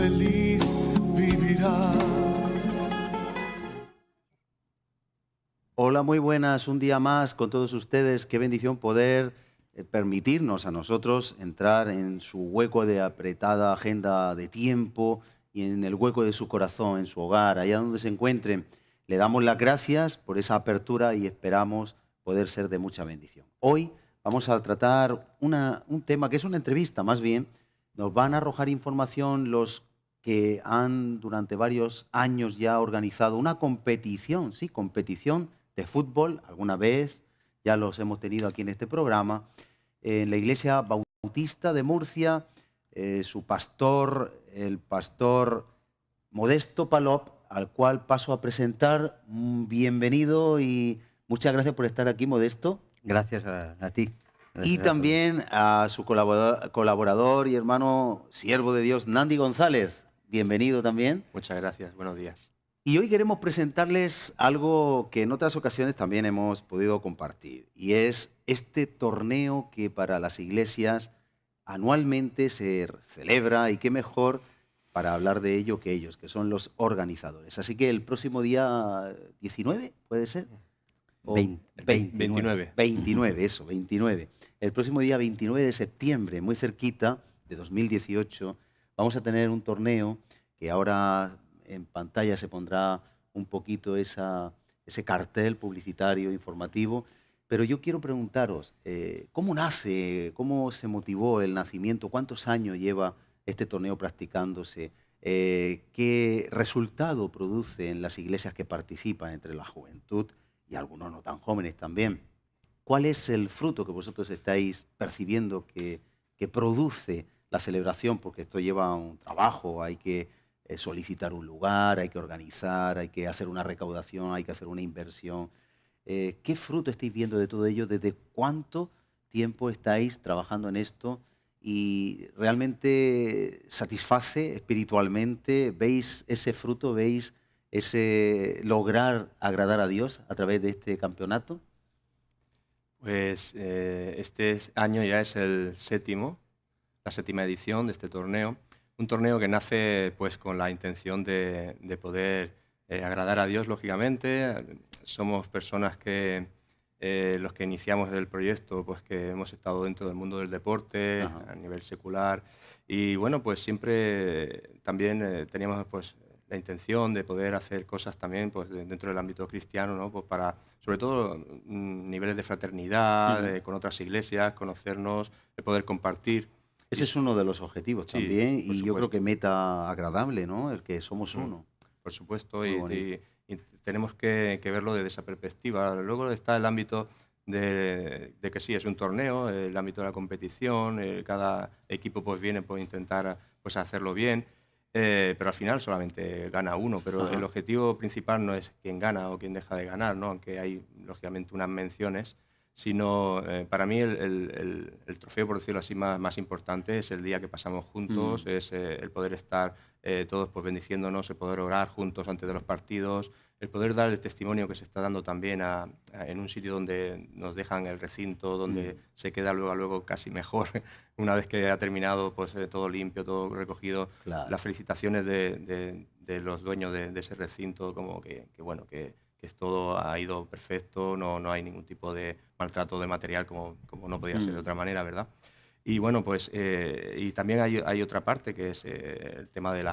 feliz vivirá. Hola, muy buenas, un día más con todos ustedes. Qué bendición poder permitirnos a nosotros entrar en su hueco de apretada agenda de tiempo y en el hueco de su corazón, en su hogar, allá donde se encuentren. Le damos las gracias por esa apertura y esperamos poder ser de mucha bendición. Hoy vamos a tratar un tema que es una entrevista, más bien. Nos van a arrojar información los que han durante varios años ya organizado una competición, sí, competición de fútbol, alguna vez, ya los hemos tenido aquí en este programa, en la Iglesia Bautista de Murcia, su pastor, el pastor Modesto Palop, al cual paso a presentar. Bienvenido y muchas gracias por estar aquí, Modesto. Gracias a ti. Y Gracias a todos. también a su colaborador y hermano, siervo de Dios, Nandi González. Bienvenido también. Muchas gracias, buenos días. Y hoy queremos presentarles algo que en otras ocasiones también hemos podido compartir, y es este torneo que para las iglesias anualmente se celebra, y qué mejor para hablar de ello que ellos, que son los organizadores. Así que el próximo día 19, ¿puede ser? O 29. 29, eso, 29. El próximo día 29 de septiembre, muy cerquita, de 2018, vamos a tener un torneo que ahora en pantalla se pondrá un poquito ese cartel publicitario informativo, pero yo quiero preguntaros, ¿cómo nace, cómo se motivó el nacimiento, cuántos años lleva este torneo practicándose, qué resultado produce en las iglesias que participan entre la juventud y algunos no tan jóvenes también? ¿Cuál es el fruto que vosotros estáis percibiendo que produce la celebración? Porque esto lleva un trabajo, hay que solicitar un lugar, hay que organizar, hay que hacer una recaudación, hay que hacer una inversión. ¿Qué fruto estáis viendo de todo ello? ¿Desde cuánto tiempo estáis trabajando en esto? ¿Y realmente satisface espiritualmente? ¿Veis ese fruto? ¿Veis ese lograr agradar a Dios a través de este campeonato? Pues este año ya es la séptima edición de este torneo. Un torneo que nace pues con la intención de poder agradar a Dios, lógicamente. Somos personas que los que iniciamos el proyecto, pues que hemos estado dentro del mundo del deporte, Ajá. a nivel secular. Y bueno, pues siempre también teníamos pues la intención de poder hacer cosas también pues, dentro del ámbito cristiano, ¿no? Pues para, sobre todo, niveles de fraternidad, con otras iglesias, conocernos, de poder compartir. Ese es uno de los objetivos Sí, también, por y yo creo supuesto. que meta agradable, ¿no? El que somos uno. Por supuesto, Muy bonito. y tenemos que verlo desde esa perspectiva. Luego está el ámbito de que sí, es un torneo, el ámbito de la competición, cada equipo pues viene por intentar pues, hacerlo bien, pero al final solamente gana uno, pero Ajá. el objetivo principal no es quién gana o quién deja de ganar, ¿no? Aunque hay lógicamente unas menciones, sino para mí el trofeo, por decirlo así, más importante es el día que pasamos juntos, es el poder estar todos pues, bendiciéndonos, el poder orar juntos antes de los partidos, el poder dar el testimonio que se está dando también en un sitio donde nos dejan el recinto, donde se queda luego casi mejor, una vez que ha terminado pues, todo limpio, todo recogido. Claro. Las felicitaciones de los dueños de ese recinto, como bueno, que todo ha ido perfecto, no hay ningún tipo de maltrato de material como no podía ser de otra manera, ¿verdad? Y bueno, pues y también hay otra parte que es el tema de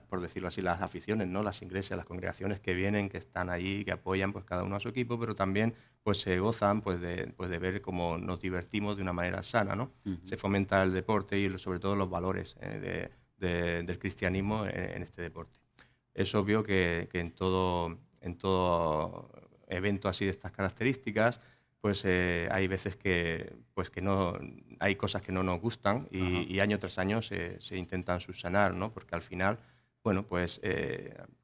por decirlo así, las aficiones, ¿no? Las iglesias, las congregaciones que vienen, que están allí, que apoyan pues cada uno a su equipo, pero también pues se gozan pues de ver cómo nos divertimos de una manera sana, ¿no? Se fomenta el deporte y sobre todo los valores del cristianismo en este deporte. Es obvio que en todo evento así de estas características, pues hay veces pues que no, hay cosas que no nos gustan y año tras año se intentan subsanar, ¿no? Porque al final, bueno, pues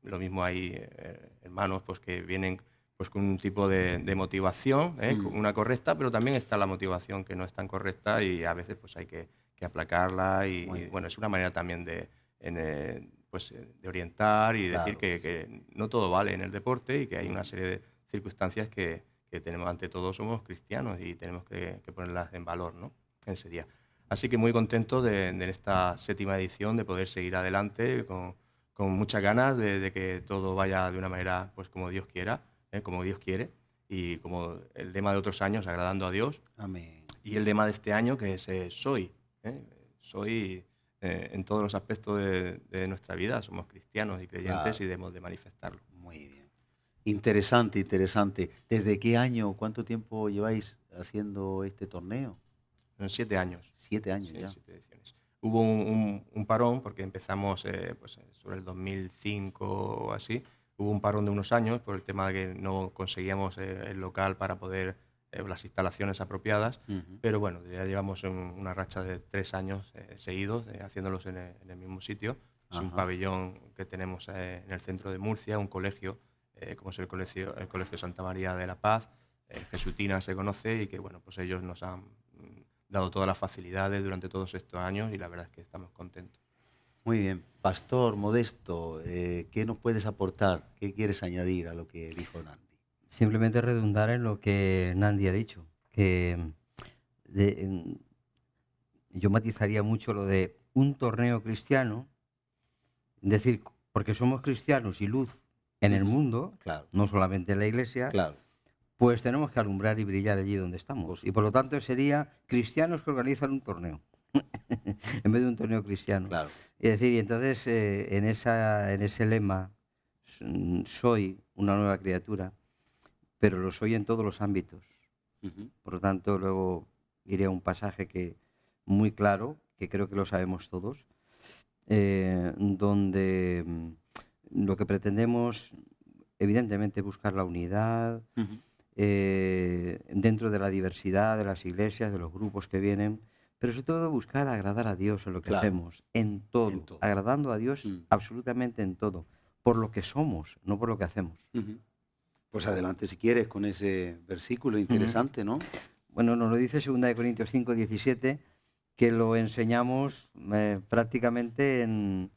lo mismo hay hermanos pues que vienen pues con un tipo de motivación, con una correcta, pero también está la motivación que no es tan correcta y a veces pues hay que aplacarla y bueno, es una manera también pues, de orientar y decir Claro. que no todo vale en el deporte y que hay una serie de circunstancias que tenemos, ante todo somos cristianos y tenemos que ponerlas en valor, ¿no? En ese día. Así que muy contento de esta 7ª edición, de poder seguir adelante con muchas ganas de que todo vaya de una manera pues como Dios quiera, como Dios quiere, y como el lema de otros años, agradando a Dios, Amén. y el lema de este año que es soy. Soy en todos los aspectos de nuestra vida, somos cristianos y creyentes Claro. y debemos de manifestarlo. Muy bien. Interesante, interesante. ¿Desde qué año, cuánto tiempo lleváis haciendo este torneo? En 7 años. 7 años Sí, ya. 7 ediciones. Hubo un parón porque empezamos pues, sobre el 2005 o así. Hubo un parón de unos años por el tema de que no conseguíamos el local para poder, las instalaciones apropiadas. Ujú. Pero bueno, ya llevamos una racha de 3 años seguidos haciéndolos en el mismo sitio. Es un Ajá. pabellón que tenemos en el centro de Murcia, un colegio, como es el colegio Santa María de la Paz, Jesutina se conoce, y que bueno, pues ellos nos han dado todas las facilidades durante todos estos años y la verdad es que estamos contentos. Muy bien. Pastor Modesto, ¿qué nos puedes aportar? ¿Qué quieres añadir a lo que dijo Nandi? Simplemente redundar en lo que Nandi ha dicho, que yo matizaría mucho lo de un torneo cristiano, es decir, porque somos cristianos y luz en el Ujú. mundo, Claro, no solamente en la iglesia, claro. pues tenemos que alumbrar y brillar allí donde estamos. Y por lo tanto sería cristianos que organizan un torneo, en vez de un torneo cristiano. Claro. Es decir, y entonces en ese lema, soy una nueva criatura, pero lo soy en todos los ámbitos. Ujú. Por lo tanto, luego iré a un pasaje que muy claro, que creo que lo sabemos todos, donde lo que pretendemos, evidentemente, buscar la unidad, Ujú. dentro de la diversidad de las iglesias, de los grupos que vienen, pero sobre todo buscar agradar a Dios en lo que Claro. hacemos, en todo, En todo. agradando a Dios Mm. absolutamente en todo, por lo que somos, no por lo que hacemos. Ujú. Pues adelante si quieres con ese versículo interesante, ¿no? Bueno, nos lo dice 2 Corintios 5, 17, que lo enseñamos prácticamente en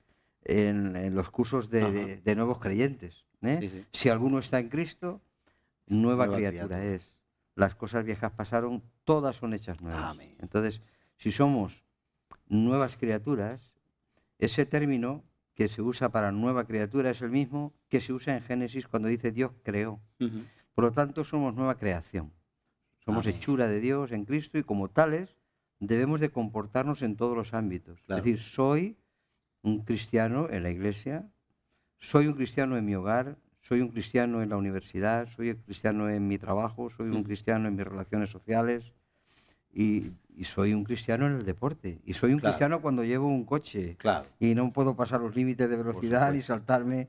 los cursos Ajá. de nuevos creyentes. Sí, sí. Si alguno está en Cristo, nueva Nueva criatura criatura. es. Las cosas viejas pasaron, todas son hechas nuevas. Amén. Entonces, si somos nuevas criaturas, ese término que se usa para nueva criatura es el mismo que se usa en Génesis cuando dice Dios creó. Ujú. Por lo tanto, somos nueva creación. Somos Amén. hechura de Dios en Cristo y como tales debemos de comportarnos en todos los ámbitos. Claro. Es decir, soy un cristiano en la iglesia, soy un cristiano en mi hogar, soy un cristiano en la universidad, soy un cristiano en mi trabajo, soy un Ujú. cristiano en mis relaciones sociales y soy un cristiano en el deporte. Y soy un Claro. cristiano cuando llevo un coche Claro. y no puedo pasar los límites de velocidad ni supuesto. saltarme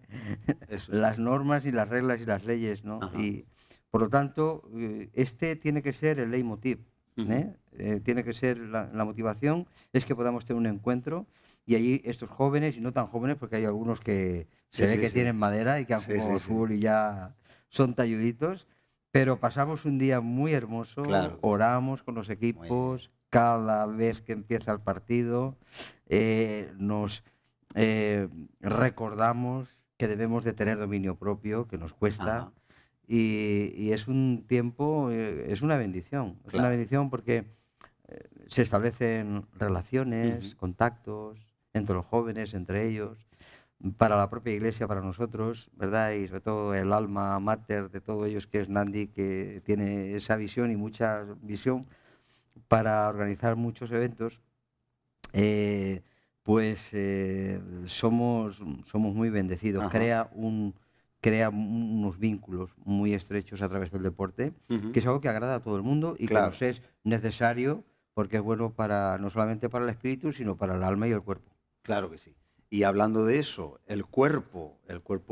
Eso sí. las normas y las reglas y las leyes, ¿no? Ajá. Y por lo tanto, este tiene que ser el leitmotiv, Ujú. tiene que ser la motivación, es que podamos tener un encuentro y allí estos jóvenes y no tan jóvenes, porque hay algunos que se Sí, ve sí, que sí. tienen madera y que han Sí, jugado sí, sí. fútbol y ya son talluditos, pero pasamos un día muy hermoso, Claro. oramos con los equipos, cada vez que empieza el partido, nos recordamos que debemos de tener dominio propio, que nos cuesta, Ajá. y es un tiempo, es una bendición. Es una Claro. bendición porque se establecen relaciones, Ujú. contactos entre los jóvenes, entre ellos, para la propia iglesia, para nosotros, ¿verdad? Y sobre todo el alma mater de todos ellos, que es Nandi, que tiene esa visión y mucha visión para organizar muchos eventos. Somos muy bendecidos. Ajá. Crea unos vínculos muy estrechos a través del deporte, Ujú. que es algo que agrada a todo el mundo y Claro. que nos es necesario porque es bueno para no solamente para el espíritu, sino para el alma y el cuerpo. Claro que sí. Y hablando de eso, el cuerpo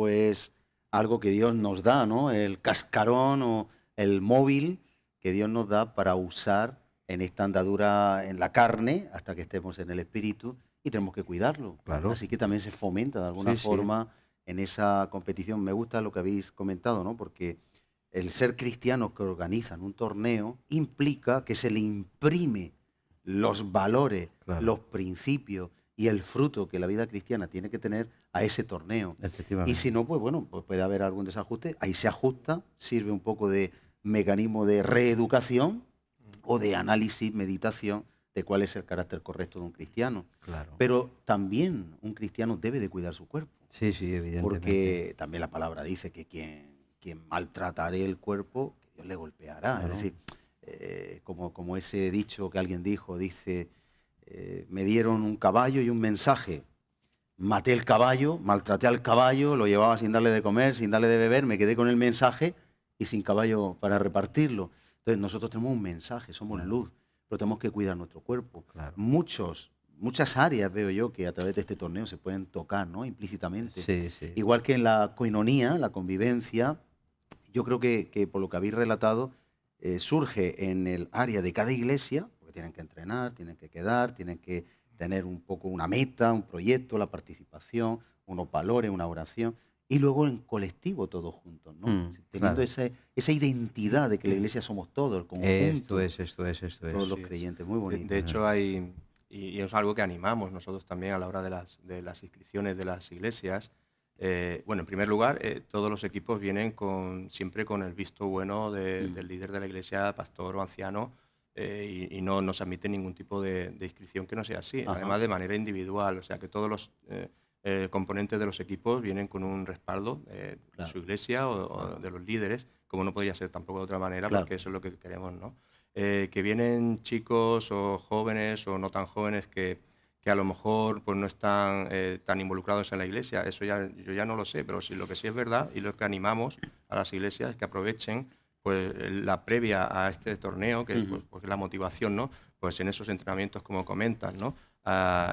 es algo que Dios nos da, ¿no? El cascarón o el móvil que Dios nos da para usar en esta andadura en la carne hasta que estemos en el espíritu y tenemos que cuidarlo. Claro. Así que también se fomenta de alguna Sí, sí. forma en esa competición. Me gusta lo que habéis comentado, ¿no? Porque el ser cristianos que organizan un torneo implica que se le imprime los valores, Claro. los principios y el fruto que la vida cristiana tiene que tener a ese torneo. Y Efectivamente. si no, pues bueno, pues puede haber algún desajuste. Ahí se ajusta, sirve un poco de mecanismo de reeducación o de análisis, meditación de cuál es el carácter correcto de un cristiano. Claro. Pero también un cristiano debe de cuidar su cuerpo, Sí, sí, evidentemente. porque también la palabra dice que quien maltratare el cuerpo, que Dios le golpeará. Claro. Es decir, como ese dicho que alguien dijo, dice, me dieron un caballo y un mensaje. Maté el caballo, maltraté al caballo, lo llevaba sin darle de comer, sin darle de beber, me quedé con el mensaje y sin caballo para repartirlo. Entonces nosotros tenemos un mensaje, somos Claro. luz, pero tenemos que cuidar nuestro cuerpo. Claro. Muchas áreas veo yo que a través de este torneo se pueden tocar, ¿no? Implícitamente. Sí, sí. Igual que en la coinonía, la convivencia, yo creo que por lo que habéis relatado, surge en el área de cada iglesia, porque tienen que entrenar, tienen que quedar, tienen que tener un poco una meta, un proyecto, la participación, unos valores, una oración, y luego en colectivo todos juntos, ¿no? Teniendo Claro. esa identidad de que la iglesia somos todos, el conjunto, Esto es. todos los Sí. creyentes, muy bonito. De hecho, y es algo que animamos nosotros también a la hora de las inscripciones de las iglesias. Bueno, en primer lugar, todos los equipos vienen siempre con el visto bueno del líder de la iglesia, pastor o anciano, y no se admite ningún tipo de inscripción que no sea así, Ajá. además de manera individual, o sea que todos los componentes de los equipos vienen con un respaldo de Claro. su iglesia o de los líderes, como no podría ser tampoco de otra manera, Claro. porque eso es lo que queremos, ¿no? Que vienen chicos o jóvenes o no tan jóvenes que a lo mejor pues, no están tan involucrados en la iglesia, eso yo ya no lo sé, pero lo que sí es verdad y lo que animamos a las iglesias es que aprovechen pues, la previa a este torneo, que pues, la motivación, ¿no? Pues en esos entrenamientos como comentas, ¿no?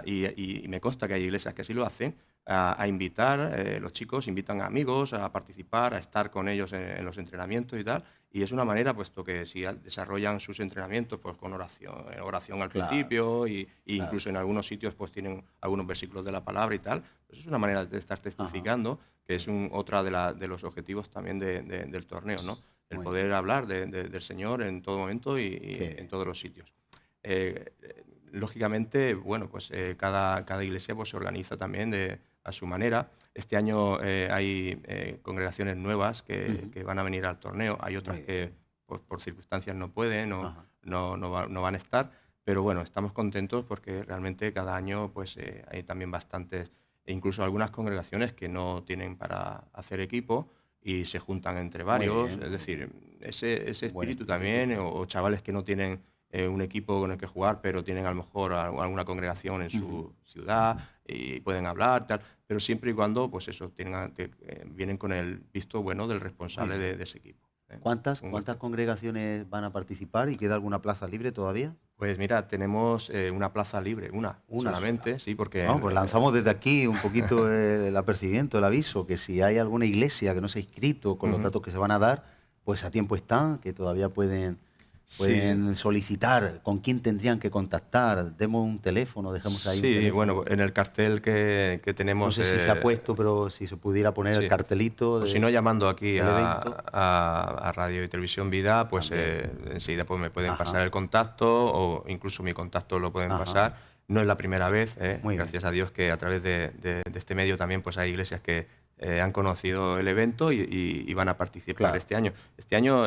Y me consta que hay iglesias que así lo hacen, a invitar, los chicos invitan a amigos a participar, a estar con ellos en los entrenamientos y tal, y es una manera, puesto que si desarrollan sus entrenamientos pues con oración al Claro, principio, y incluso en algunos sitios pues tienen algunos versículos de la palabra y tal, pues es una manera de estar testificando, que es otra de los objetivos también del torneo, ¿no? El Muy poder hablar del Señor en todo momento y Qué en todos los sitios. Lógicamente, bueno, pues cada iglesia pues, se organiza también a su manera. Este año hay congregaciones nuevas que van a venir al torneo. Hay otras Muy que pues, por circunstancias no pueden Ajá. no van a estar. Pero bueno, estamos contentos porque realmente cada año pues, hay también bastantes, e incluso algunas congregaciones que no tienen para hacer equipo y se juntan entre varios. bien, Es muy decir, ese Buen espíritu espíritu. también, o chavales que no tienen un equipo con el que jugar, pero tienen a lo mejor alguna congregación en su ciudad y pueden hablar, tal, pero siempre y cuando, pues eso, vienen con el visto bueno del responsable Muy bien. de ese equipo. ¿Cuántas Un golpe. congregaciones van a participar y queda alguna plaza libre todavía? Pues mira, tenemos una plaza libre, una Una solamente, sí, porque Vamos, pues lanzamos desde aquí un poquito el apercibimiento, el aviso, que si hay alguna iglesia que no se ha inscrito con los datos que se van a dar, pues a tiempo están, que todavía pueden solicitar con quién tendrían que contactar. Demos un teléfono, dejamos ahí un Sí, teléfono. bueno, en el cartel que No tenemos... sé si se ha puesto, pero si se pudiera poner sí. el cartelito. O si no, llamando aquí del evento. a Radio y Televisión Vida, pues También. enseguida pues, me pueden Ajá. pasar el contacto, o incluso mi contacto lo pueden Ajá. pasar. No es la primera vez, Muy bien. gracias a Dios, que a través de este medio también pues, hay iglesias que han conocido el evento y van a participar Claro. este año. Este año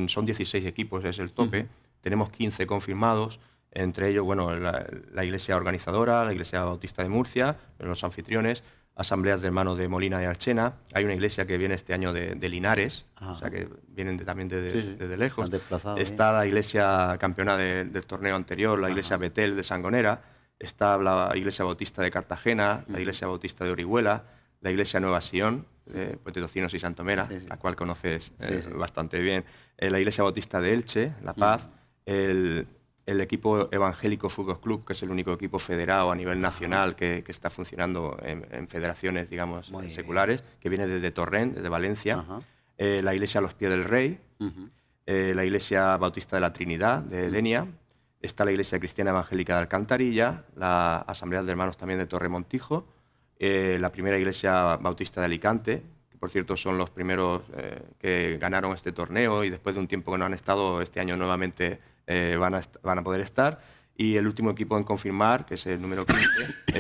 son 16 equipos, es el tope. Tenemos 15 confirmados, entre ellos bueno, la iglesia organizadora, la iglesia bautista de Murcia, los anfitriones, asambleas de hermanos de Molina y Archena. Hay una iglesia que viene este año de Linares, Ajá. o sea que vienen también Sí, sí. desde lejos. Han desplazado, Está la iglesia campeona del torneo anterior, la iglesia Betel de Sangonera. Está la iglesia bautista de Cartagena, la iglesia bautista de Orihuela, la iglesia Nueva Sion, pues de Tocinos y Santomera, Sí, sí. la cual conoces Sí, sí. bastante bien. La iglesia bautista de Elche, La Paz, el equipo evangélico Fútbol Club, que es el único equipo federado a nivel nacional que está funcionando en federaciones, digamos, Muy bien. seculares, que viene desde Torrent, desde Valencia. Ajá. La iglesia Los Pies del Rey, Ujú. la iglesia bautista de la Trinidad, de Denia. Está la iglesia cristiana evangélica de Alcantarilla, la asamblea de hermanos también de Torremontijo, la primera iglesia bautista de Alicante, que por cierto son los primeros que ganaron este torneo y después de un tiempo que no han estado, este año nuevamente van a poder estar. Y el último equipo en confirmar, que es el número 15,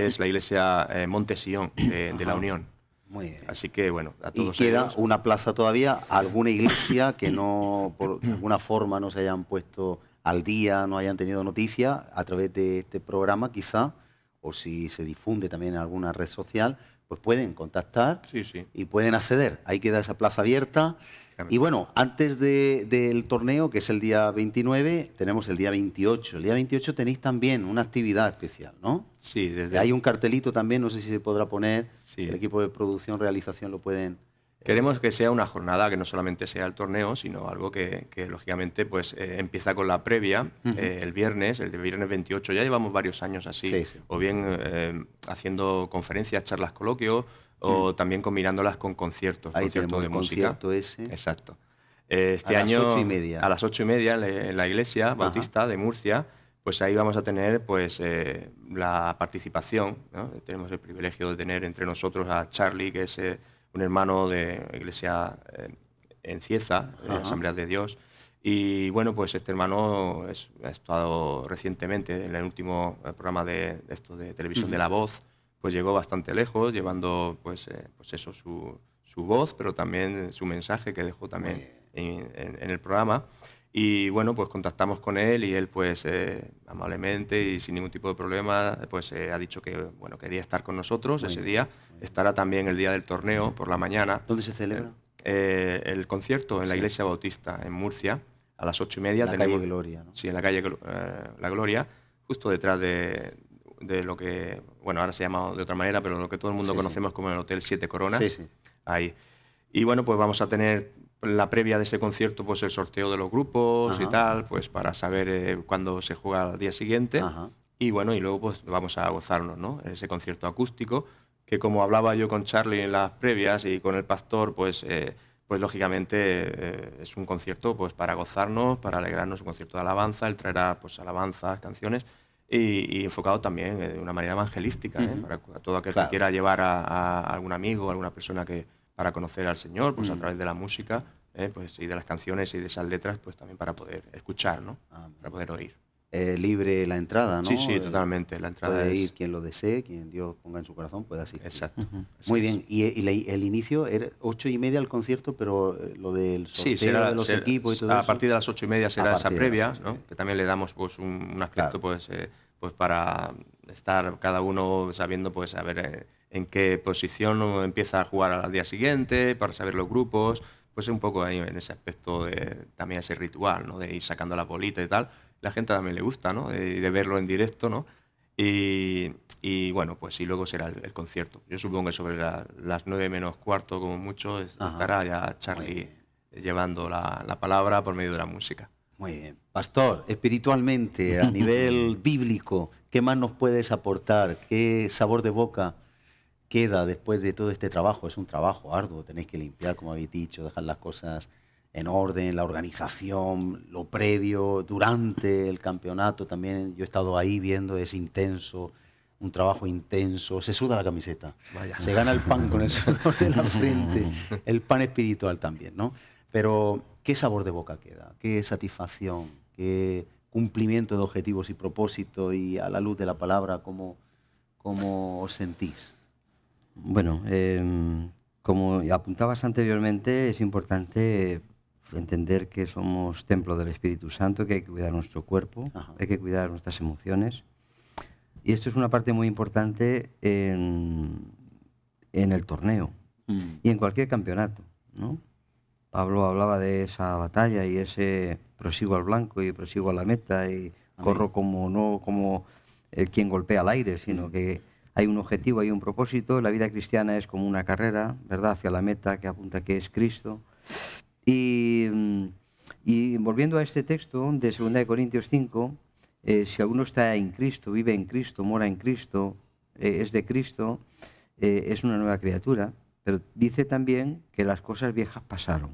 es la iglesia Monte Sion de la Unión. Muy bien. Así que bueno, a Y todos queda ellos. una plaza todavía, alguna iglesia que no, por alguna forma, no se hayan puesto al día, no hayan tenido noticia, a través de este programa quizá, o si se difunde también en alguna red social, pues pueden contactar Sí, sí. y pueden acceder. Ahí queda esa plaza abierta. Y bueno, antes del torneo, que es el día 29, tenemos el día 28. El día 28 tenéis también una actividad especial, ¿no? Sí, desde... Hay un cartelito también, no sé si se podrá poner, Sí. el equipo de producción, realización lo pueden... Queremos que sea una jornada que no solamente sea el torneo, sino algo que lógicamente pues empieza con la previa, el viernes 28. Ya llevamos varios años así, Sí, sí. o bien haciendo conferencias, charlas, coloquios, o también combinándolas con conciertos, Ahí conciertos tenemos de el música. concierto ese. Exacto. Este A las año 8:30. a las 8:30 en la iglesia bautista de Murcia, pues ahí vamos a tener pues la participación, ¿no? Tenemos el privilegio de tener entre nosotros a Charlie, que es un hermano de iglesia en Cieza, de Asamblea de Dios. Y bueno, pues este hermano ha estado recientemente en el último programa de televisión de La Voz, pues llegó bastante lejos, llevando pues eso, su voz, pero también su mensaje que dejó también en el programa. Y bueno, pues contactamos con él y él pues amablemente y sin ningún tipo de problema pues ha dicho que bueno, quería estar con nosotros ese día. Estará también el día del torneo por la mañana. ¿Dónde se celebra? El concierto en la iglesia bautista en Murcia a las 8:30. En la calle Gloria, ¿no? Sí, en la calle La Gloria, justo detrás de lo que, bueno, ahora se llama de otra manera, pero lo que todo el mundo conocemos como el Hotel Siete Coronas. Sí, sí. Ahí. Y bueno, pues vamos a tener la previa de ese concierto, pues el sorteo de los grupos y tal, pues para saber cuándo se juega al día siguiente. Y bueno, y luego pues vamos a gozarnos, ¿no? Ese concierto acústico, que como hablaba yo con Charlie en las previas y con el pastor, pues lógicamente es un concierto pues para gozarnos, para alegrarnos, un concierto de alabanza. Él traerá pues alabanzas, canciones y enfocado también de una manera evangelística, para todo aquel que quiera llevar a algún amigo, a alguna persona que para conocer al Señor, pues a través de la música, pues, y de las canciones y de esas letras, pues también para poder escuchar, ¿no? Para poder oír. Libre la entrada, ¿no? Sí, sí, totalmente. La entrada puede es... ir quien lo desee, quien Dios ponga en su corazón, puede asistir. Exacto. Muy bien. Y el inicio era 8:30 el concierto, pero lo del sorteo de los equipos y todo eso. A partir de las 8:30 será esa previa, ¿no? Que también le damos pues un aspecto pues para estar cada uno sabiendo pues a ver en qué posición empieza a jugar al día siguiente, para saber los grupos, pues un poco ahí en ese aspecto de también ese ritual, ¿no? De ir sacando la bolita y tal. La gente también le gusta, ¿no? De verlo en directo, ¿no? Y bueno, pues y luego será el concierto. Yo supongo que sobre las 9 menos cuarto, como mucho, estará ya Charlie llevando la palabra por medio de la música. Muy bien. Pastor, espiritualmente, a nivel bíblico, ¿qué más nos puedes aportar? ¿Qué sabor de boca queda después de todo este trabajo? Es un trabajo arduo, tenéis que limpiar, como habéis dicho, dejar las cosas en orden, la organización, lo previo, durante el campeonato también. Yo he estado ahí viendo, es intenso, un trabajo intenso, se suda la camiseta, se gana el pan con el sudor de la frente, el pan espiritual también, ¿no? Pero, ¿qué sabor de boca queda? ¿Qué satisfacción? ¿Qué cumplimiento de objetivos y propósitos? Y a la luz de la palabra, ¿cómo os sentís? Bueno, como apuntabas anteriormente, es importante entender que somos templo del Espíritu Santo, que hay que cuidar nuestro cuerpo, hay que cuidar nuestras emociones. Y esto es una parte muy importante en el torneo y en cualquier campeonato, ¿no? Pablo hablaba de esa batalla y ese prosigo al blanco y prosigo a la meta y corro como quien golpea al aire, sino que hay un objetivo, hay un propósito. La vida cristiana es como una carrera, ¿verdad?, hacia la meta que apunta que es Cristo. Y volviendo a este texto de 2 Corintios 5, si alguno está en Cristo, vive en Cristo, mora en Cristo, es de Cristo, es una nueva criatura, pero dice también que las cosas viejas pasaron.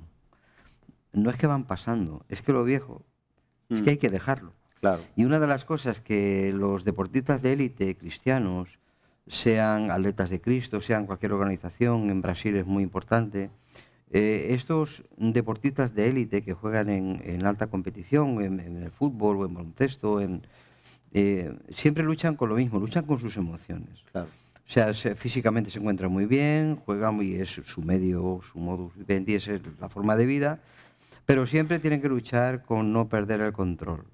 No es que van pasando, es que lo viejo, es que hay que dejarlo. Claro. Y una de las cosas que los deportistas de élite cristianos, sean atletas de Cristo, sean cualquier organización, en Brasil es muy importante, estos deportistas de élite que juegan en alta competición, en el fútbol o en baloncesto, siempre luchan con lo mismo, luchan con sus emociones. Claro. O sea, físicamente se encuentran muy bien, juegan y es su medio, su modus vivendi, es la forma de vida, pero siempre tienen que luchar con no perder el control.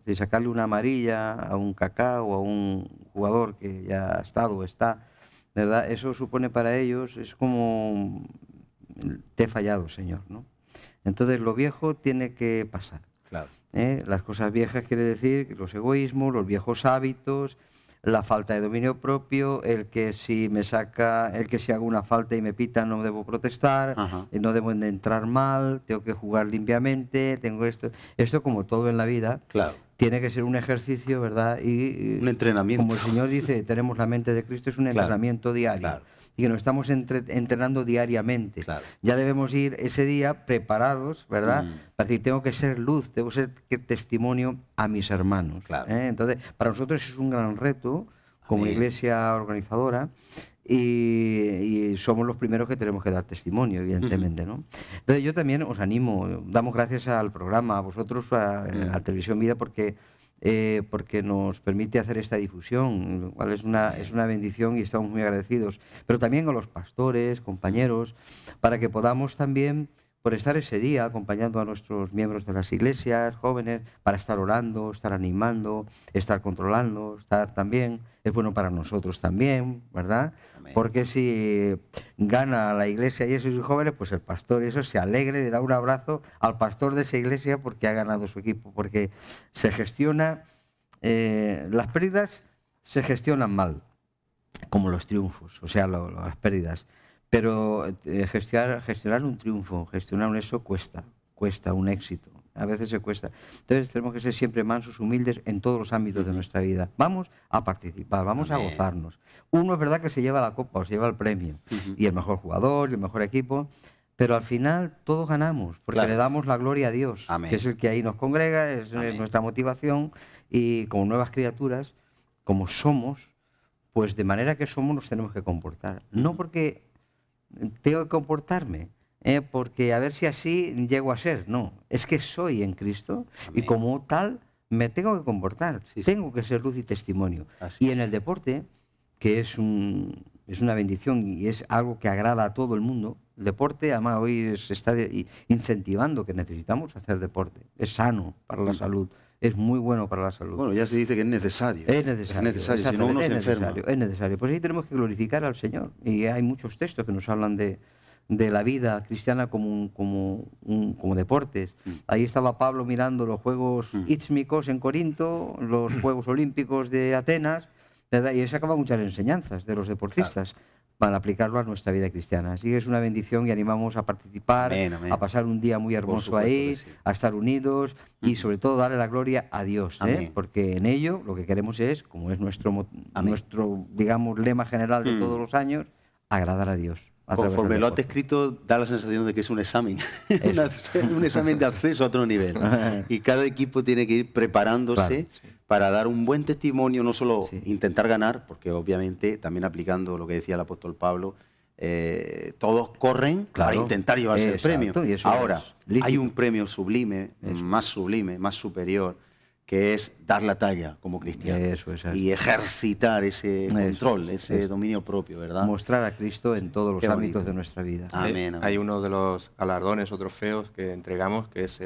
Si sacarle una amarilla a un Kaká o a un jugador que ya ha estado o está, ¿verdad? Eso supone para ellos, es como, te he fallado, Señor, ¿no? Entonces lo viejo tiene que pasar. Claro. Las cosas viejas quiere decir que los egoísmos, los viejos hábitos, la falta de dominio propio, el que si hago una falta y me pitan no debo protestar, Ajá. no debo de entrar mal, tengo que jugar limpiamente, tengo esto. Esto, como todo en la vida, Claro. tiene que ser un ejercicio, ¿verdad? Y Un entrenamiento. como el Señor dice, tenemos la mente de Cristo, es un Claro, entrenamiento diario. claro. Y que nos estamos entrenando diariamente. Claro. Ya debemos ir ese día preparados, ¿verdad? Mm. Para decir, tengo que ser luz, tengo que ser testimonio a mis hermanos. Claro. Entonces, para nosotros es un gran reto como Amén. iglesia organizadora y somos los primeros que tenemos que dar testimonio, evidentemente, ¿no? Entonces yo también os animo, damos gracias al programa, a vosotros, a Televisión Vida, porque nos permite hacer esta difusión, lo cual es una bendición y estamos muy agradecidos. Pero también a los pastores, compañeros, para que podamos también, por estar ese día acompañando a nuestros miembros de las iglesias, jóvenes, para estar orando, estar animando, estar controlando, estar también, es bueno para nosotros también, ¿verdad? Amén. Porque si gana la iglesia y esos jóvenes, pues el pastor y eso se alegre, le da un abrazo al pastor de esa iglesia porque ha ganado su equipo, porque se gestiona, las pérdidas se gestionan mal, como los triunfos, o sea, las pérdidas. Pero gestionar un triunfo, gestionar un eso cuesta un éxito. A veces se cuesta. Entonces tenemos que ser siempre mansos, humildes en todos los ámbitos de nuestra vida. Vamos a participar, vamos a gozarnos. Uno es verdad que se lleva la copa o se lleva el premio, y el mejor jugador y el mejor equipo, pero al final todos ganamos, porque Claro. le damos la gloria a Dios, Amén. que es el que ahí nos congrega, es nuestra motivación, y como nuevas criaturas, como somos, pues de manera que somos nos tenemos que comportar. No porque tengo que comportarme, porque a ver si así llego a ser. No, es que soy en Cristo. Amén. Y como tal me tengo que comportar, Sí, sí. tengo que ser luz y testimonio. Así Y en el deporte, que es una bendición y es algo que agrada a todo el mundo, el deporte, además hoy se está incentivando que necesitamos hacer deporte. Es sano para la salud, es muy bueno para la salud. Bueno, ya se dice que es necesario. Es necesario, si no uno se es enferma. necesario, es necesario. Pues ahí tenemos que glorificar al Señor. Y hay muchos textos que nos hablan de la vida cristiana como deportes. Ahí estaba Pablo mirando los Juegos Ístmicos en Corinto, los Juegos Olímpicos de Atenas, ¿verdad? Y él sacaba muchas enseñanzas de los deportistas para aplicarlo a nuestra vida cristiana. Así que es una bendición y animamos a participar, Amén, amén. a pasar un día muy hermoso supuesto ahí, que sí. a estar unidos y sobre todo darle la gloria a Dios, Amén. porque en ello lo que queremos es, como es nuestro Amén. digamos, lema general de todos los años, agradar a Dios. a través Conforme del lo has deporte. descrito, da la sensación de que es un examen, un examen de acceso a otro nivel. Y cada equipo tiene que ir preparándose Claro, para dar un buen testimonio, no solo Sí. intentar ganar, porque obviamente también aplicando lo que decía el apóstol Pablo, todos corren para Claro, intentar llevarse el exacto, premio. y eso Ahora, es lícito. hay un premio sublime, más superior, que es dar la talla como cristiano Eso es así. y ejercitar ese Eso, control, ese eso. dominio propio, ¿verdad? Mostrar a Cristo en todos los Qué ámbitos bonito. de nuestra vida. Amén, amén. Hay uno de los galardones o trofeos que entregamos que es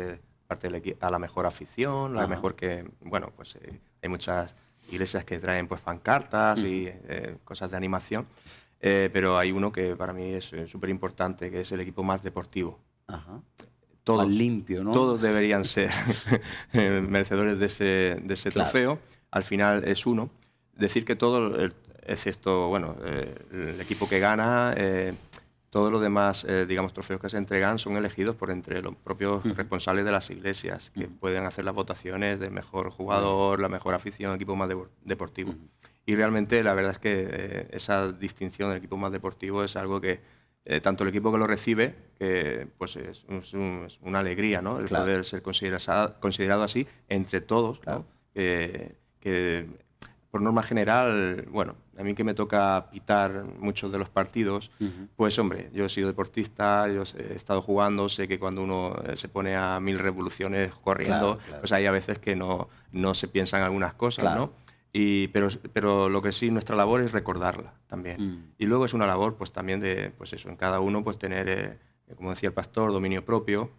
parte a la mejor afición, la Ajá. mejor que, bueno, pues hay muchas iglesias que traen pues pancartas y cosas de animación, pero hay uno que para mí es súper importante, que es el equipo más deportivo. Ajá. Todos, Más limpio, ¿no? Todos deberían ser merecedores de ese Claro. trofeo. Al final es uno. Decir que todo, excepto bueno, el equipo que gana, todos los demás, digamos, trofeos que se entregan son elegidos por entre los propios responsables de las iglesias, que pueden hacer las votaciones del mejor jugador, la mejor afición, equipo más deportivo. Y realmente la verdad es que esa distinción del equipo más deportivo es algo que tanto el equipo que lo recibe, que pues es una alegría, ¿no? El Claro. poder ser considerado así entre todos, Claro. ¿no? Que por norma general, bueno, a mí que me toca pitar muchos de los partidos, pues hombre, yo he sido deportista, yo he estado jugando, sé que cuando uno se pone a 1000 revoluciones corriendo, Claro, claro. pues hay a veces que no se piensan algunas cosas, Claro. ¿no? Pero lo que sí, nuestra labor es recordarla también. Y luego es una labor pues también de, pues eso, en cada uno pues tener, como decía el pastor, dominio propio,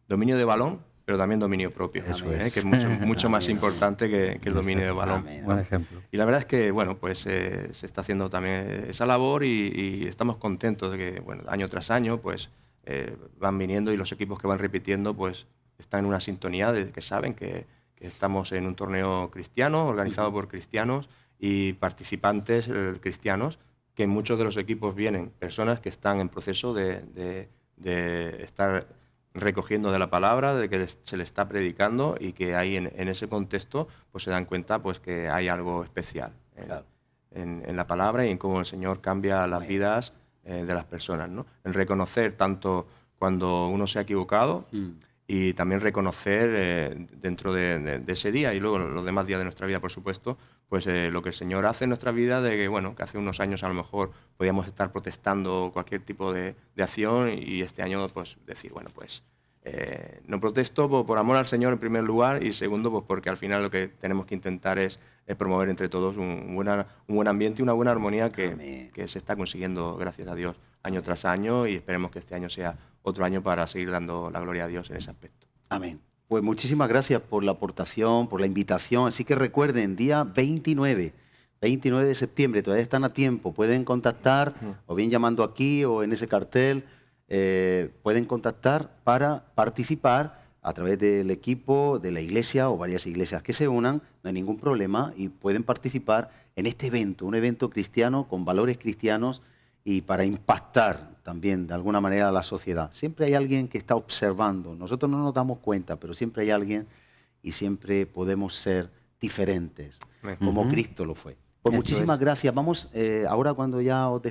dominio de balón, pero también dominio propio, Eso que es mucho más importante que el dominio del balón. Amén. Buen ejemplo. Y la verdad es que, bueno, pues se está haciendo también esa labor y estamos contentos de que, bueno, año tras año, pues van viniendo y los equipos que van repitiendo, pues están en una sintonía de que saben que estamos en un torneo cristiano, organizado por cristianos y participantes cristianos, que en muchos de los equipos vienen personas que están en proceso de estar recogiendo de la palabra, de que se le está predicando y que ahí en ese contexto pues se dan cuenta pues que hay algo especial en la palabra y en cómo el Señor cambia las vidas de las personas, ¿no? En reconocer tanto cuando uno se ha equivocado y también reconocer dentro de ese día y luego los demás días de nuestra vida, por supuesto, pues lo que el Señor hace en nuestra vida, de que, bueno, que hace unos años a lo mejor podíamos estar protestando cualquier tipo de acción y este año pues decir, bueno, pues no protesto por amor al Señor en primer lugar y segundo, pues porque al final lo que tenemos que intentar es promover entre todos un buen ambiente y una buena armonía que se está consiguiendo, gracias a Dios, año tras año y esperemos que este año sea otro año para seguir dando la gloria a Dios en ese aspecto. Amén. Pues muchísimas gracias por la aportación, por la invitación. Así que recuerden, día 29 de septiembre, todavía están a tiempo. Pueden contactar, o bien llamando aquí o en ese cartel, pueden contactar para participar a través del equipo de la iglesia o varias iglesias que se unan, no hay ningún problema, y pueden participar en este evento, un evento cristiano con valores cristianos y para impactar también de alguna manera a la sociedad. Siempre hay alguien que está observando, nosotros no nos damos cuenta, pero siempre hay alguien y siempre podemos ser diferentes, como Cristo lo fue. Pues muchísimas gracias. Vamos, ahora cuando ya os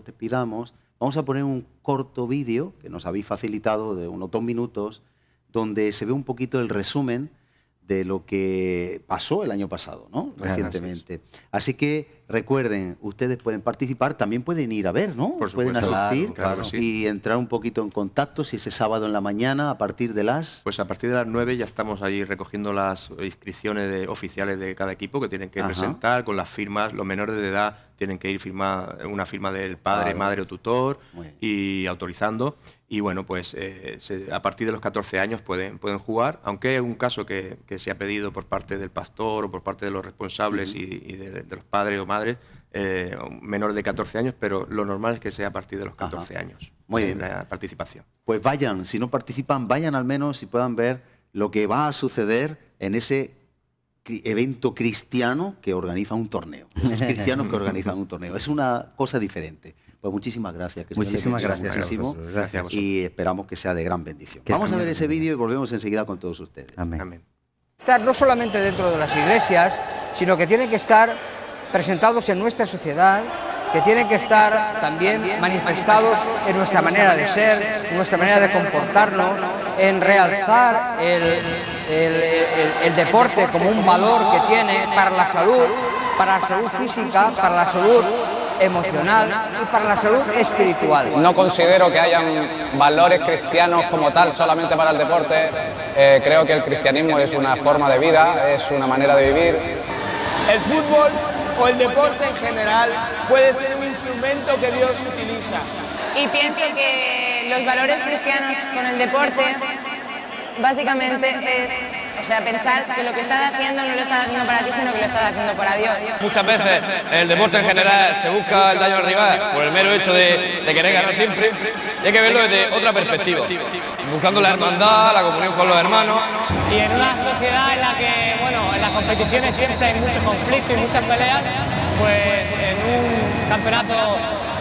despidamos, vamos a poner un corto vídeo que nos habéis facilitado de unos 2 minutos, donde se ve un poquito el resumen de lo que pasó el año pasado, ¿no? Recientemente. Así que recuerden, ustedes pueden participar, también pueden ir a ver, ¿no? Por supuesto. Pueden asistir claro que sí. y entrar un poquito en contacto, si ese sábado en la mañana, a partir de las... Pues a partir de las 9 ya estamos ahí recogiendo las inscripciones oficiales de cada equipo que tienen que presentar con las firmas. Los menores de edad tienen que ir una firma del padre, madre o tutor y autorizando. Y bueno, pues a partir de los 14 años pueden jugar, aunque es un caso que se ha pedido por parte del pastor o por parte de los responsables y de los padres o madres, menores de 14 años, pero lo normal es que sea a partir de los 14 años. Muy bien. La participación. Pues vayan, si no participan, vayan al menos y puedan ver lo que va a suceder en ese evento cristiano que organiza un torneo. Esos cristianos que organizan un torneo. Es una cosa diferente. Pues muchísimas gracias. Que muchísimas gracias. Muchísimo, gracias a vosotros. y esperamos que sea de gran bendición. Que Vamos a ver Señor ese vídeo y volvemos enseguida con todos ustedes. Amén. Amén. Estar no solamente dentro de las iglesias, sino que tienen que estar presentados en nuestra sociedad, que tienen que estar también manifestados en nuestra manera de ser, en nuestra manera de comportarnos, en realzar el deporte como un valor que tiene para la salud física, para la salud emocional y para la salud espiritual. No considero que hayan valores cristianos como tal solamente para el deporte. Creo que el cristianismo es una forma de vida, es una manera de vivir. El fútbol o el deporte en general puede ser un instrumento que Dios utiliza. Y pienso que los valores cristianos con el deporte básicamente es, pensar que lo que estás haciendo no lo estás haciendo para ti, sino que lo estás haciendo para Dios. Muchas veces en el deporte en general se busca el daño al rival por el mero hecho de querer ganar siempre, y hay que verlo desde otra perspectiva, buscando la hermandad, la comunión con los hermanos. Y en una sociedad en la que, en las competiciones siempre hay mucho conflicto y muchas peleas, pues en un campeonato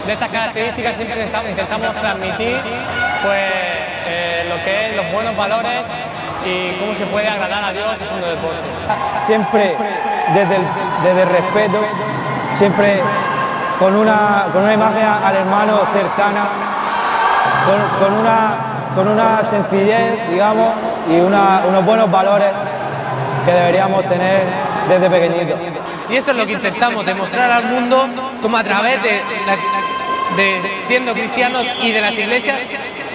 de estas características siempre intentamos transmitir lo que es los buenos valores y cómo se puede agradar a Dios haciendo deporte. Siempre desde el respeto, siempre con una imagen al hermano cercana, con una sencillez, digamos, y unos buenos valores que deberíamos tener desde pequeñitos. Y eso es lo que intentamos, demostrar al mundo cómo a través de siendo cristianos y de las iglesias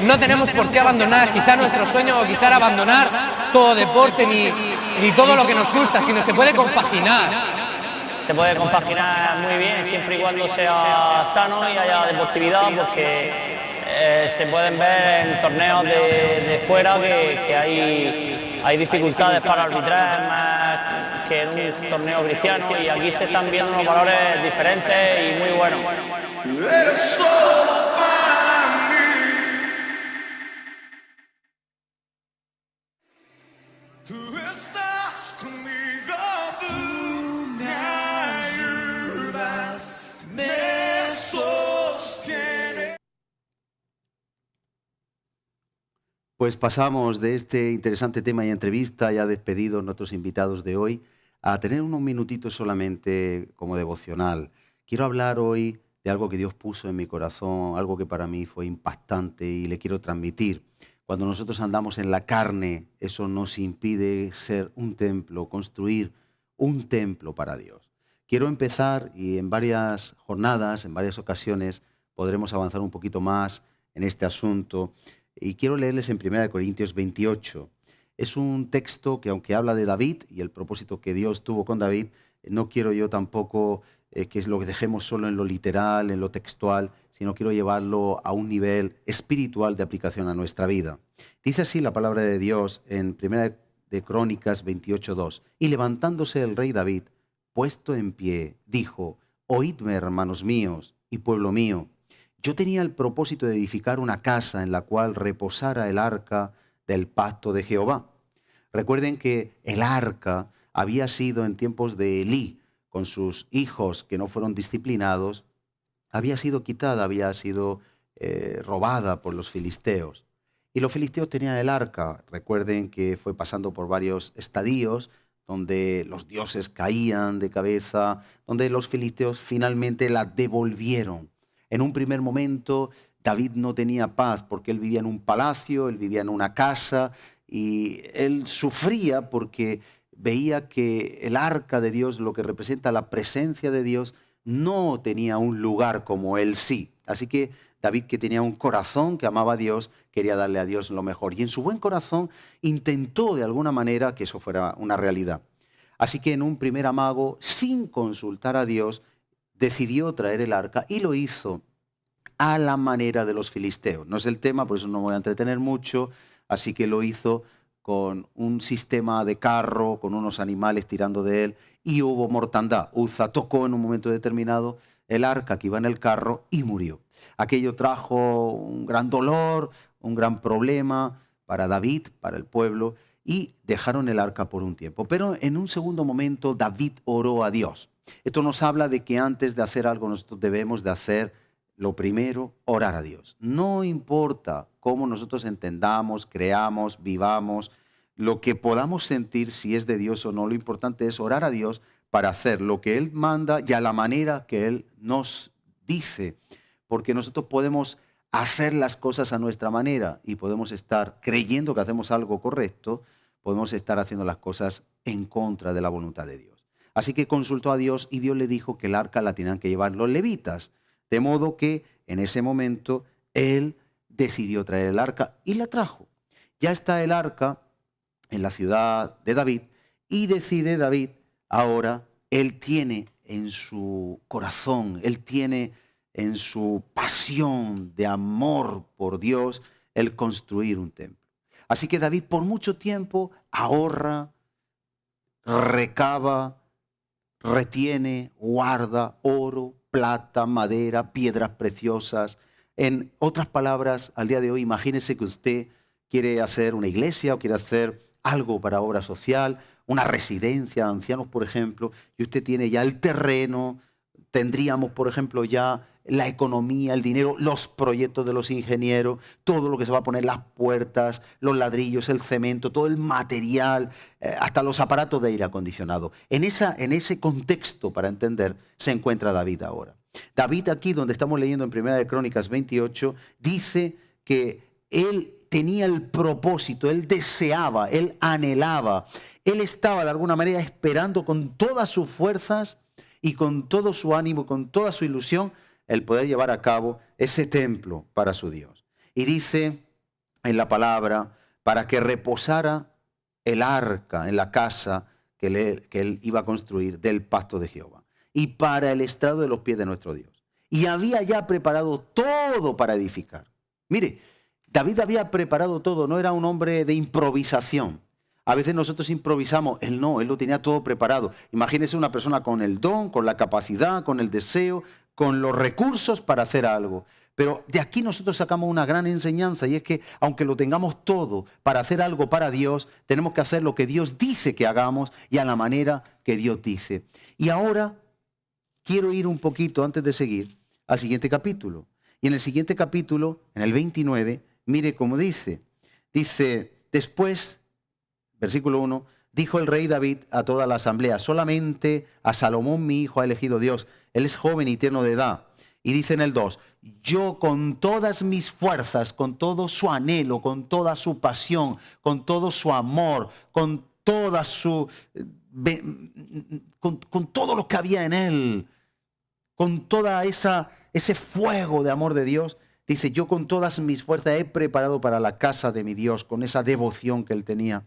no tenemos por qué abandonar quizá nuestro sueño o quizá abandonar todo deporte ni todo lo que nos gusta, sino se puede compaginar. Se puede compaginar muy bien siempre y cuando sea sano y haya deportividad, porque se pueden ver en torneos de fuera que hay dificultades para arbitrar más que en un torneo cristiano, y aquí se están viendo unos valores diferentes y muy buenos. Tú estás conmigo, tú me ayudas, me sostienes. Pues pasamos de este interesante tema y entrevista, ya despedidos nuestros invitados de hoy, a tener unos minutitos solamente como devocional. Quiero hablar hoy de algo que Dios puso en mi corazón, algo que para mí fue impactante y le quiero transmitir. Cuando nosotros andamos en la carne, eso nos impide ser un templo, construir un templo para Dios. Quiero empezar, y en varias jornadas, en varias ocasiones, podremos avanzar un poquito más en este asunto. Y quiero leerles en 1 Corintios 28. Es un texto que, aunque habla de David y el propósito que Dios tuvo con David, no quiero yo tampoco que lo dejemos solo en lo literal, en lo textual, sino quiero llevarlo a un nivel espiritual de aplicación a nuestra vida. Dice así la palabra de Dios en 1 de Crónicas 28:2. Y levantándose el rey David, puesto en pie, dijo: oídme, hermanos míos y pueblo mío. Yo tenía el propósito de edificar una casa en la cual reposara el arca del pacto de Jehová. Recuerden que el arca había sido en tiempos de Elí, con sus hijos que no fueron disciplinados, había sido quitada, había sido robada por los filisteos. Y los filisteos tenían el arca. Recuerden que fue pasando por varios estadios donde los dioses caían de cabeza, donde los filisteos finalmente la devolvieron. En un primer momento David no tenía paz porque él vivía en un palacio, él vivía en una casa y él sufría porque veía que el arca de Dios, lo que representa la presencia de Dios, no tenía un lugar como él sí. Así que David, que tenía un corazón que amaba a Dios, quería darle a Dios lo mejor. Y en su buen corazón intentó de alguna manera que eso fuera una realidad. Así que en un primer amago, sin consultar a Dios, decidió traer el arca y lo hizo a la manera de los filisteos. No es el tema, por eso no me voy a entretener mucho, así que lo hizo con un sistema de carro, con unos animales tirando de él, y hubo mortandad. Uza tocó en un momento determinado el arca que iba en el carro y murió. Aquello trajo un gran dolor, un gran problema para David, para el pueblo, y dejaron el arca por un tiempo. Pero en un segundo momento David oró a Dios. Esto nos habla de que antes de hacer algo nosotros debemos de hacer lo primero, orar a Dios. No importa cómo nosotros entendamos, creamos, vivamos, lo que podamos sentir, si es de Dios o no, lo importante es orar a Dios para hacer lo que Él manda y a la manera que Él nos dice. Porque nosotros podemos hacer las cosas a nuestra manera y podemos estar creyendo que hacemos algo correcto, podemos estar haciendo las cosas en contra de la voluntad de Dios. Así que consultó a Dios y Dios le dijo que el arca la tenían que llevar los levitas. De modo que en ese momento él decidió traer el arca y la trajo. Ya está el arca en la ciudad de David y decide David ahora, él tiene en su corazón, él tiene en su pasión de amor por Dios el construir un templo. Así que David por mucho tiempo ahorra, recaba, retiene, guarda oro, plata, madera, piedras preciosas. En otras palabras, al día de hoy, imagínese que usted quiere hacer una iglesia o quiere hacer algo para obra social, una residencia de ancianos, por ejemplo, y usted tiene ya el terreno, tendríamos, por ejemplo, ya la economía, el dinero, los proyectos de los ingenieros, todo lo que se va a poner, las puertas, los ladrillos, el cemento, todo el material, hasta los aparatos de aire acondicionado. En ese contexto, para entender, se encuentra David ahora. David aquí, donde estamos leyendo en 1 de Crónicas 28, dice que él tenía el propósito, él deseaba, él anhelaba, él estaba de alguna manera esperando con todas sus fuerzas y con todo su ánimo, con toda su ilusión, el poder llevar a cabo ese templo para su Dios. Y dice en la palabra, para que reposara el arca en la casa que él iba a construir del pacto de Jehová, y para el estrado de los pies de nuestro Dios. Y había ya preparado todo para edificar. Mire, David había preparado todo, no era un hombre de improvisación. A veces nosotros improvisamos, él no, él lo tenía todo preparado. Imagínese una persona con el don, con la capacidad, con el deseo, con los recursos para hacer algo. Pero de aquí nosotros sacamos una gran enseñanza, y es que aunque lo tengamos todo para hacer algo para Dios, tenemos que hacer lo que Dios dice que hagamos y a la manera que Dios dice. Y ahora quiero ir un poquito, antes de seguir, al siguiente capítulo. Y en el siguiente capítulo, en el 29, mire cómo dice. Dice, después, versículo 1, dijo el rey David a toda la asamblea, solamente a Salomón mi hijo ha elegido Dios. Él es joven y tierno de edad. Y dice en el 2, yo con todas mis fuerzas, con todo su anhelo, con toda su pasión, con todo su amor, con toda su... con todo lo que había en él, con toda ese fuego de amor de Dios, dice, yo con todas mis fuerzas he preparado para la casa de mi Dios, con esa devoción que él tenía,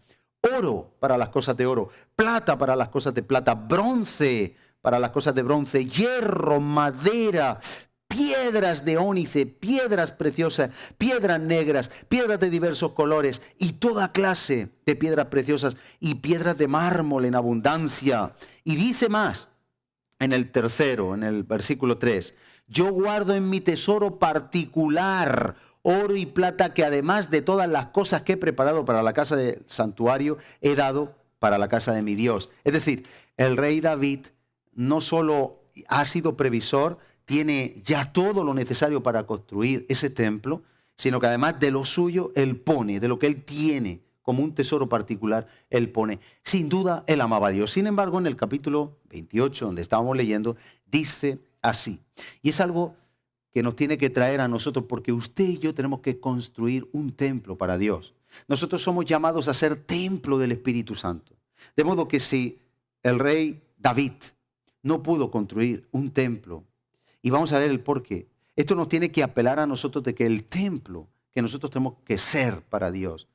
oro para las cosas de oro, plata para las cosas de plata, bronce para las cosas de bronce, hierro, madera, piedras de ónice, piedras preciosas, piedras negras, piedras de diversos colores y toda clase de piedras preciosas y piedras de mármol en abundancia. Y dice más, en el tercero, en el versículo 3, yo guardo en mi tesoro particular oro y plata que además de todas las cosas que he preparado para la casa del santuario, he dado para la casa de mi Dios. Es decir, el rey David no solo ha sido previsor, tiene ya todo lo necesario para construir ese templo, sino que además de lo suyo, él pone, de lo que él tiene como un tesoro particular, él pone. Sin duda, él amaba a Dios. Sin embargo, en el capítulo 28, donde estábamos leyendo, dice así. Y es algo que nos tiene que traer a nosotros, porque usted y yo tenemos que construir un templo para Dios. Nosotros somos llamados a ser templo del Espíritu Santo. De modo que si el rey David no pudo construir un templo, y vamos a ver el por qué, esto nos tiene que apelar a nosotros de que el templo que nosotros tenemos que ser para Dios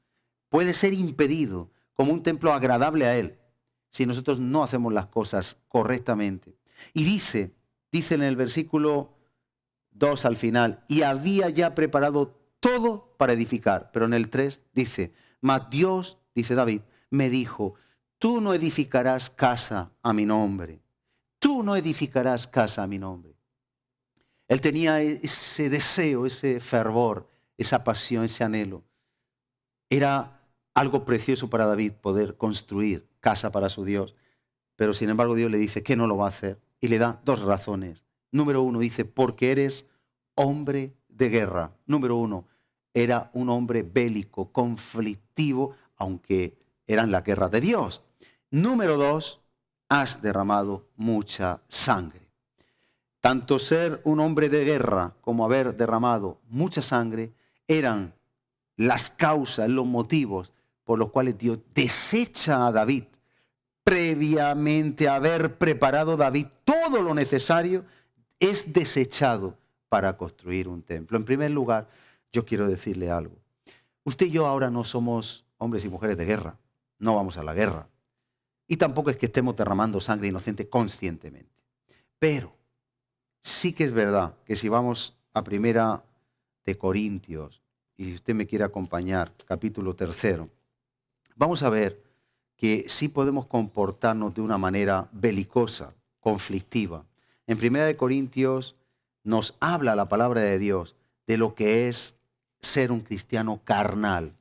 puede ser impedido como un templo agradable a Él si nosotros no hacemos las cosas correctamente. Y dice en el versículo 2 al final, y había ya preparado todo para edificar. Pero en el 3 dice, mas Dios, dice David, me dijo, tú no edificarás casa a mi nombre. Tú no edificarás casa a mi nombre. Él tenía ese deseo, ese fervor, esa pasión, ese anhelo. Era algo precioso para David poder construir casa para su Dios. Pero sin embargo Dios le dice que no lo va a hacer. Y le da dos razones. Número 1, dice, porque eres hombre de guerra. Número 1, era un hombre bélico, conflictivo, aunque eran las guerras de Dios. Número 2, has derramado mucha sangre. Tanto ser un hombre de guerra como haber derramado mucha sangre eran las causas, los motivos por los cuales Dios desecha a David. Previamente haber preparado David todo lo necesario, es desechado para construir un templo. En primer lugar, yo quiero decirle algo. Usted y yo ahora no somos hombres y mujeres de guerra. No vamos a la guerra. Y tampoco es que estemos derramando sangre inocente conscientemente. Pero sí que es verdad que si vamos a 1 Corintios, y si usted me quiere acompañar, capítulo 3, vamos a ver que sí podemos comportarnos de una manera belicosa, conflictiva. En 1 Corintios nos habla la palabra de Dios de lo que es ser un cristiano carnal,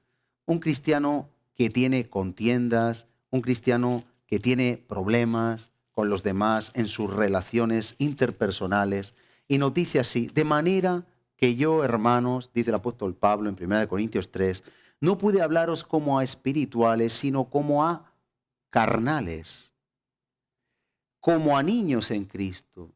un cristiano que tiene contiendas, un cristiano que tiene problemas con los demás en sus relaciones interpersonales. Y nos dice así, de manera que yo, hermanos, dice el apóstol Pablo en 1 Corintios 3, no pude hablaros como a espirituales, sino como a carnales, como a niños en Cristo.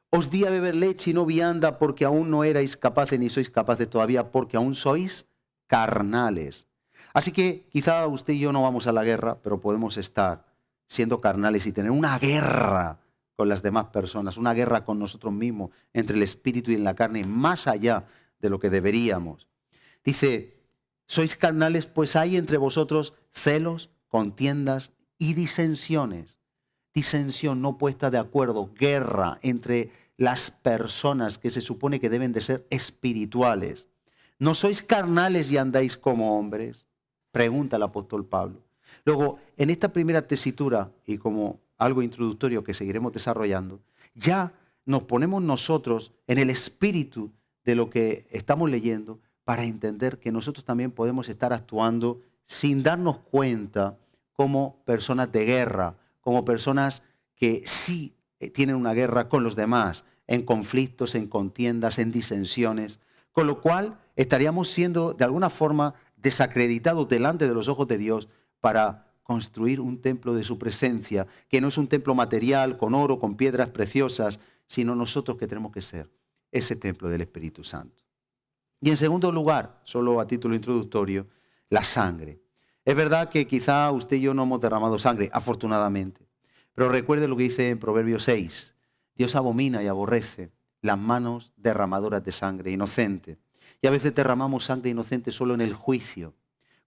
Os di a beber leche y no vianda porque aún no erais capaces ni sois capaces todavía porque aún sois carnales. Así que quizá usted y yo no vamos a la guerra, pero podemos estar siendo carnales y tener una guerra con las demás personas, una guerra con nosotros mismos, entre el espíritu y en la carne, más allá de lo que deberíamos. Dice, sois carnales, pues hay entre vosotros celos, contiendas y disensiones. Disensión, no puesta de acuerdo, guerra entre las personas que se supone que deben de ser espirituales. ¿No sois carnales y andáis como hombres? Pregunta el apóstol Pablo. Luego, en esta primera tesitura, y como algo introductorio que seguiremos desarrollando, ya nos ponemos nosotros en el espíritu de lo que estamos leyendo para entender que nosotros también podemos estar actuando sin darnos cuenta como personas de guerra, como personas que sí tienen una guerra con los demás, en conflictos, en contiendas, en disensiones, con lo cual estaríamos siendo de alguna forma desacreditados delante de los ojos de Dios para construir un templo de su presencia, que no es un templo material, con oro, con piedras preciosas, sino nosotros que tenemos que ser ese templo del Espíritu Santo. Y en segundo lugar, solo a título introductorio, la sangre. Es verdad que quizá usted y yo no hemos derramado sangre, afortunadamente, pero recuerde lo que dice en Proverbios 6, Dios abomina y aborrece las manos derramadoras de sangre inocente. Y a veces derramamos sangre inocente solo en el juicio,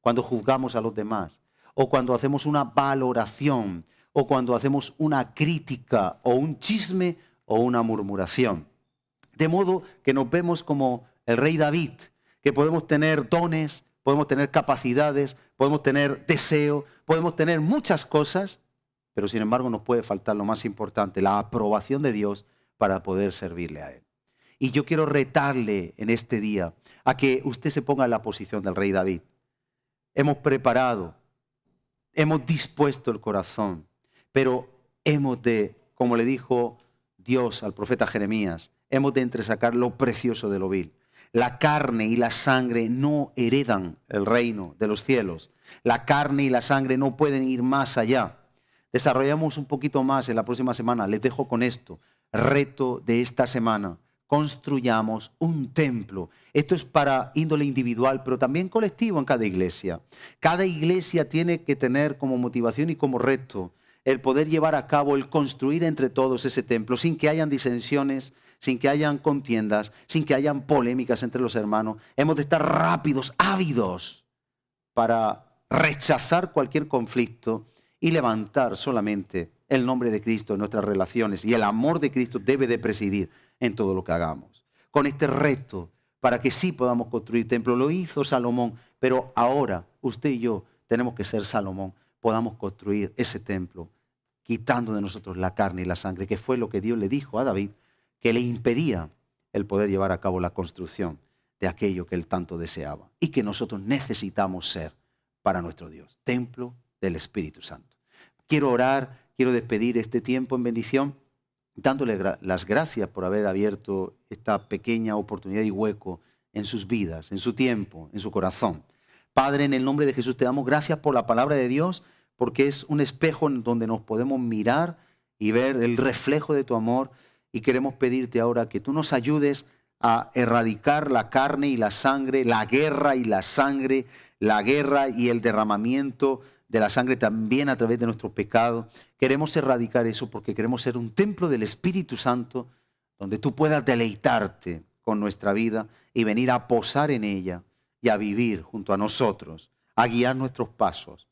cuando juzgamos a los demás, o cuando hacemos una valoración, o cuando hacemos una crítica, o un chisme, o una murmuración. De modo que nos vemos como el rey David, que podemos tener dones, podemos tener capacidades, podemos tener deseo, podemos tener muchas cosas, pero sin embargo nos puede faltar lo más importante, la aprobación de Dios para poder servirle a Él. Y yo quiero retarle en este día a que usted se ponga en la posición del rey David. Hemos preparado, hemos dispuesto el corazón, pero hemos de, como le dijo Dios al profeta Jeremías, hemos de entresacar lo precioso de lo vil. La carne y la sangre no heredan el reino de los cielos. La carne y la sangre no pueden ir más allá. Desarrollamos un poquito más en la próxima semana. Les dejo con esto. Reto de esta semana. Construyamos un templo. Esto es para índole individual, pero también colectivo en cada iglesia. Cada iglesia tiene que tener como motivación y como reto el poder llevar a cabo, el construir entre todos ese templo, sin que hayan disensiones, sin que hayan contiendas, sin que hayan polémicas entre los hermanos. Hemos de estar rápidos, ávidos, para rechazar cualquier conflicto y levantar solamente el nombre de Cristo en nuestras relaciones. Y el amor de Cristo debe de presidir en todo lo que hagamos. Con este reto, para que sí podamos construir templo. Lo hizo Salomón, pero ahora usted y yo tenemos que ser Salomón. Podamos construir ese templo, quitando de nosotros la carne y la sangre, que fue lo que Dios le dijo a David, que le impedía el poder llevar a cabo la construcción de aquello que él tanto deseaba y que nosotros necesitamos ser para nuestro Dios, templo del Espíritu Santo. Quiero orar, quiero despedir este tiempo en bendición, dándole las gracias por haber abierto esta pequeña oportunidad y hueco en sus vidas, en su tiempo, en su corazón. Padre, en el nombre de Jesús te damos gracias por la palabra de Dios, porque es un espejo en donde nos podemos mirar y ver el reflejo de tu amor. Y queremos pedirte ahora que tú nos ayudes a erradicar la carne y la sangre, la guerra y la sangre, la guerra y el derramamiento de la sangre también a través de nuestros pecados. Queremos erradicar eso porque queremos ser un templo del Espíritu Santo donde tú puedas deleitarte con nuestra vida y venir a posar en ella y a vivir junto a nosotros, a guiar nuestros pasos.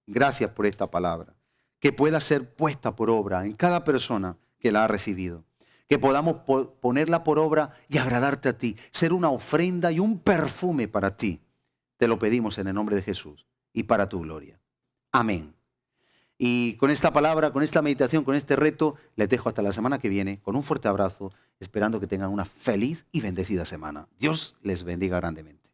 Gracias por esta palabra, que pueda ser puesta por obra en cada persona que la ha recibido. Que podamos ponerla por obra y agradarte a ti, ser una ofrenda y un perfume para ti. Te lo pedimos en el nombre de Jesús y para tu gloria. Amén. Y con esta palabra, con esta meditación, con este reto, les dejo hasta la semana que viene con un fuerte abrazo, esperando que tengan una feliz y bendecida semana. Dios les bendiga grandemente.